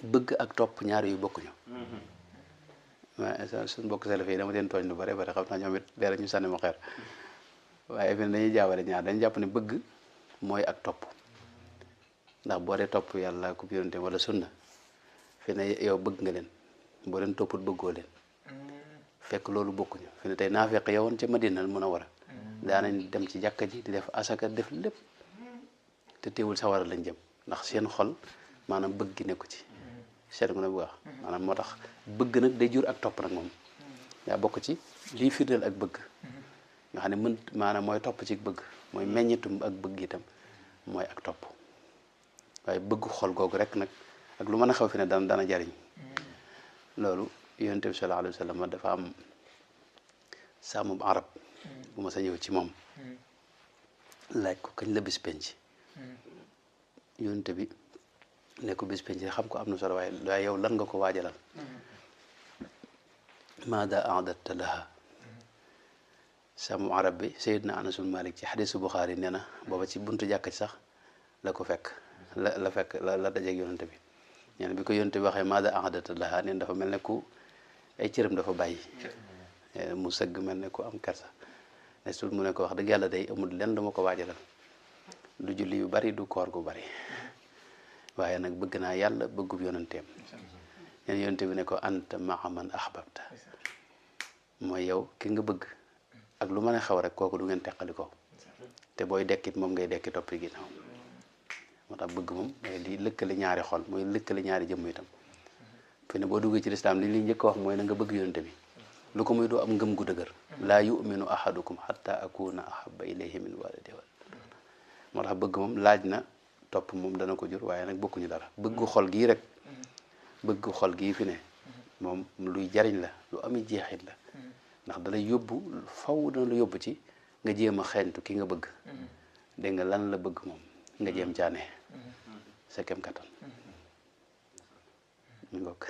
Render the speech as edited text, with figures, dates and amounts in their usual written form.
bëgg ak topp ñaar yu bokkuñu suñ bokk salaf yi dama leen tooñ lu bare bare xam naa ñoom it leera ñu sànni ma xeer waaye fi ne dañuy jaawale ñaar dañu jàpp ne bëgg mooy ak topp ndax boo dee topp yàlla ku yonente wala sunna fi ne yow bëgg nga leen boo leen topput bëggoo leen fekk loolu bokkuñu fi ne tey naafeq yowoon ca Madina Munawwara daanañ dem ci jàkka ji di def asaka def lépp te teewul sawara lañ jëm ndax seen xol maanaam bëgg gi nekku ci seet nga ne bu baax maanaam moo tax bëgg nag day jur ak topp nag moom yaa bokk ci lii firndeel ak bëgg nga xam ne mën maanaam mooy topp ci bëgg mooy meññitum ak bëgg itam mooy ak topp waaye bëgg xol googu rek nag ak lu mën a xaw fi ne dana jariñ loolu yonent bi sallallahu alayhi wa sallam dafa am sàmmub arab bu ma sa ñëw ci moom laaj ko kañ la bis penc yonent bi ne ko bis penc xam ko am na solo waaye yow lan nga ko waajalal maada a'dadta laha sàmmub arab bi Seydina Anas bin Malik ci xadisu Buxaari nee na booba ci buntu jàkk ci sax la ko fekk la dajeeg yonent bi ñeen bi ko yonent bi waxee maada a'dadta laha neen dafa mel ne ku ay cëram dafa bàyyi mu sëgg mel ne ku am kersa ne sul mu ne ko wax dëgg yàlla day amul lenn dama ko waajalal du julli yu bari du koor gu bari waaye nag bëgg naa yàlla bëggub yonenteem ñeen yonent bi ne ko anta ma'a man ahbabta mooy yow ki nga bëgg ak lu mën a xaw rek kooku du ngeen teqali ko te booy dekkit moom ngay dekki toppi ginnaaw moo tax bëgg moom mooy li lëkkale ñaari xol mooy lëkkale ñaari jëmm itam fi ne boo duggee ci lislaam li njëkk a wax mooy na nga bëgg yonente bi lu ko muy doo am ngëm gu dëgër laa yuminu ahadukum hatta akuna ahabba ilayhi min waladihi moo tax bëgg moom laaj na topp moom dana ko jur waaye nag bokkuñu dara bëggu xol gii rek bëggu xol gii fi ne moom luy jariñ la lu ami jeexit la ndax dalay yóbbu faw dana la yóbbu ci nga jéem a xeeñtu ki nga bëgg dégg nga lan la bëgg moom nga jéem caane sa kem kattan mi ngoog